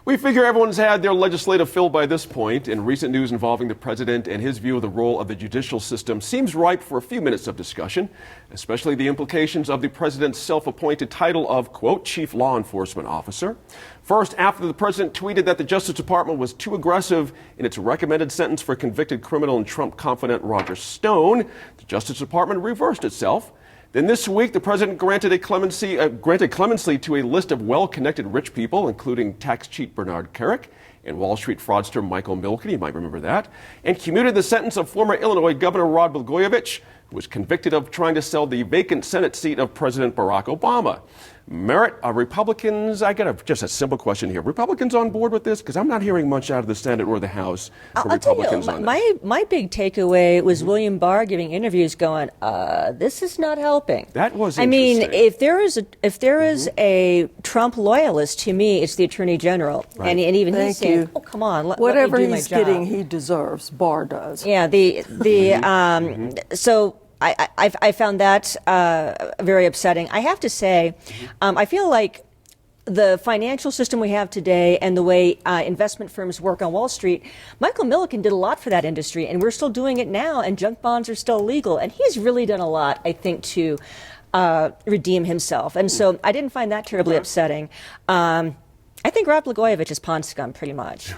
We figure everyone's had their legislative fill by this point, and recent news involving the president and his view of the role of the judicial system seems ripe for a few minutes of discussion, especially the implications of the president's self-appointed title of, quote, chief law enforcement officer. First, after the president tweeted that the Justice Department was too aggressive in its recommended sentence for convicted criminal and Trump confidant Roger Stone, the Justice Department reversed itself. Then this week, the president granted clemency to a list of well-connected rich people, including tax cheat Bernard Kerik and Wall Street fraudster Michael Milken, you might remember that, and commuted the sentence of former Illinois Governor Rod Blagojevich, who was convicted of trying to sell the vacant Senate seat of President Barack Obama. Merritt, Republicans, I got just a simple question here. Republicans on board with this? Because I'm not hearing much out of the Senate or the House for Republicans on this. My big takeaway was William Barr giving interviews going, this is not helping. That was interesting. I mean, if there is a Trump loyalist, to me, it's the Attorney General. Right. And even he's saying, oh, come on, whatever let me do he's my job. getting, he deserves. Barr does. Yeah, so I found that very upsetting. I have to say, I feel like the financial system we have today and the way investment firms work on Wall Street, Michael Milken did a lot for that industry, and we're still doing it now, and junk bonds are still legal. And he's really done a lot, I think, to redeem himself. And so I didn't find that terribly upsetting. I think Rod Blagojevich is pond scum, pretty much.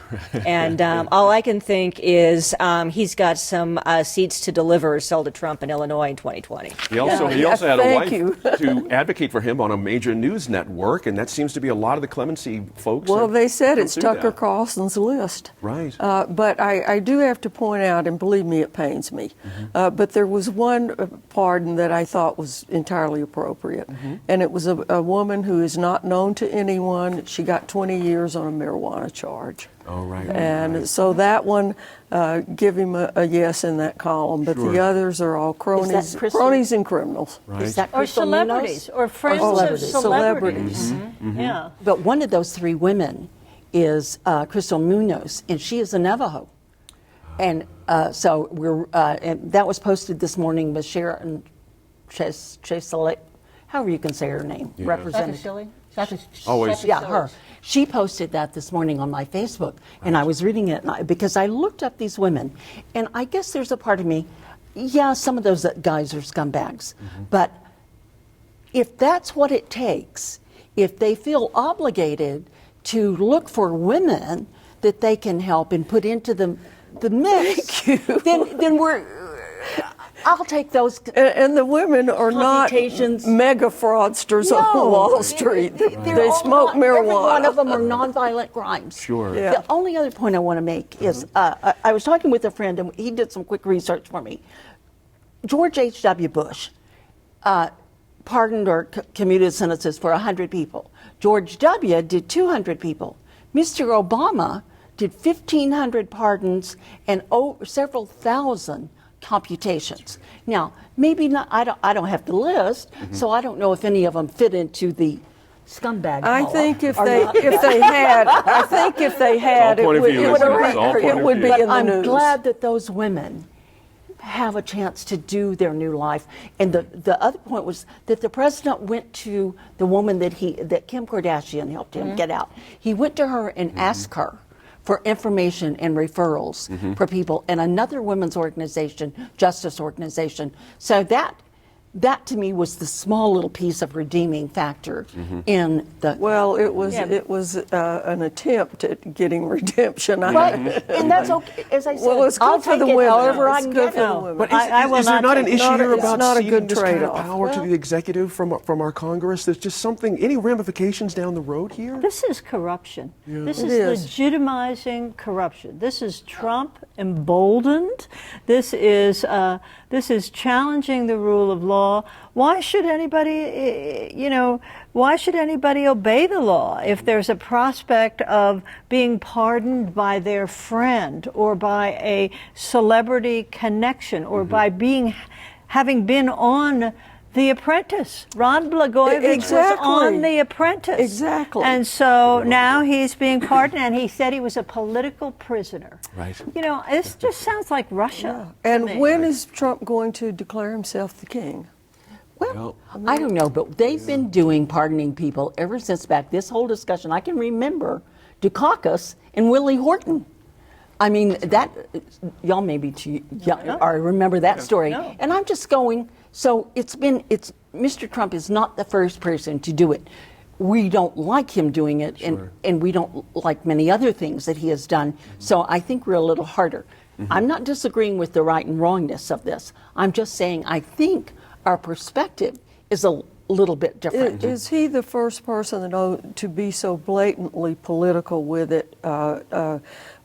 And all I can think is he's got some seats to deliver or sell to Trump in Illinois in 2020. He also had a wife to advocate for him on a major news network, and that seems to be a lot of the clemency folks. Well, they said it's Tucker Carlson's list. Right. But I do have to point out, and believe me, it pains me, but there was one pardon that I thought was entirely appropriate. And it was a woman who is not known to anyone. She got 20 years on a marijuana charge. Oh, right. And so that one, give him a yes in that column, but the others are all cronies and criminals. Right. Is that Or Crystal celebrities, Munoz? or friends of celebrities. Yeah. But one of those three women is Crystal Munoz, and she is a Navajo. And so and that was posted this morning with Sharon Chesale, however you can say her name, Representative. Always. Yeah, her. She posted that this morning on my Facebook, and I was reading it because I looked up these women, and I guess there's a part of me, yeah, some of those guys are scumbags, but if that's what it takes, if they feel obligated to look for women that they can help and put into the mix, then I'll take those. And the women are not mega fraudsters on Wall Street. They smoke marijuana. Every one of them are nonviolent crimes. Sure. Yeah. The only other point I want to make is I was talking with a friend, and he did some quick research for me. George H.W. Bush pardoned or commuted sentences for 100 people. George W. did 200 people. Mr. Obama did 1,500 pardons and several thousand computations. Now, maybe not. I don't have the list, so I don't know if any of them fit into the scumbag. I think if they had, it would be in the I'm news. glad that those women have a chance to do their new life. And the other point was that the president went to the woman that Kim Kardashian helped him get out. He went to her and asked her for information and referrals for people, and another women's organization, justice organization. So that to me was the small little piece of redeeming factor in the. Well, it was an attempt at getting redemption. Right, and that's okay. As I said, well, it's good I'll for take the it women. however I It's can good get for the it. women. But is there not an issue here about a ceding good this kind of trade-off. power to the executive from our Congress? There's just any ramifications down the road here? This is corruption. This It is is. legitimizing corruption. This is Trump emboldened. This is challenging the rule of law. Why should anybody obey the law if there's a prospect of being pardoned by their friend or by a celebrity connection or by having been on The Apprentice? Rod Blagojevich was on The Apprentice. Exactly. And so now he's being pardoned, and he said he was a political prisoner. Right. This just sounds like Russia. Yeah. And when is Trump going to declare himself the king? Well, I don't know, but they've been pardoning people ever since back this whole discussion. I can remember Dukakis and Willie Horton. I mean, that, y'all maybe too young or remember that story. No. And I'm just going, so Mr. Trump is not the first person to do it. We don't like him doing it, and we don't like many other things that he has done. So I think we're a little harder. I'm not disagreeing with the right and wrongness of this. I'm just saying I think our perspective is a little bit different. Is he the first person to be so blatantly political with it?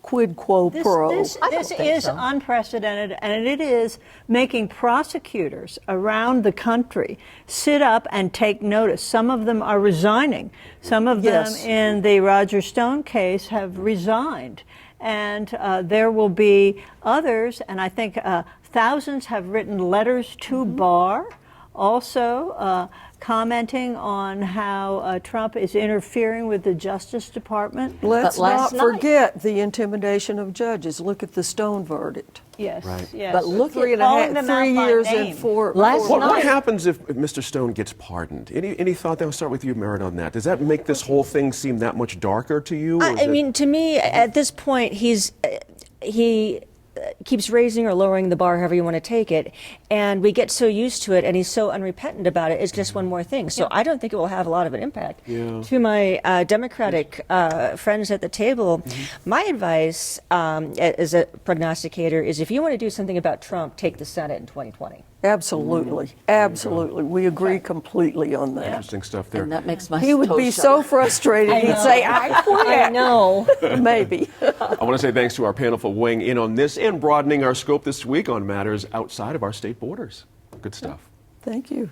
Quid quo pro. This is unprecedented, and it is making prosecutors around the country sit up and take notice. Some of them are resigning. Some of them in the Roger Stone case have resigned. And there will be others, and I think thousands have written letters to Barr, also commenting on how Trump is interfering with the Justice Department. Let's not night- forget the intimidation of judges. Look at the Stone verdict. Yes, yes. But look Three at and a half, 3 years and four. Last What night- happens if Mr. Stone gets pardoned? Any thought? I'll start with you, Merritt, on that. Does that make this whole thing seem that much darker to you? or is I it- mean, to me, at this point, he keeps raising or lowering the bar, however you want to take it, and we get so used to it, and he's so unrepentant about it. It's just one more thing. So I don't think it will have a lot of an impact. Yeah. To my Democratic friends at the table, my advice as a prognosticator is if you want to do something about Trump, take the Senate in 2020. Absolutely. Absolutely. We agree completely on that. Interesting stuff there. And that makes my He would be toes so shudder. frustrated. He'd say, I quit. I know. Maybe. I want to say thanks to our panel for weighing in on this and broadening our scope this week on matters outside of our state borders. Good stuff. Thank you.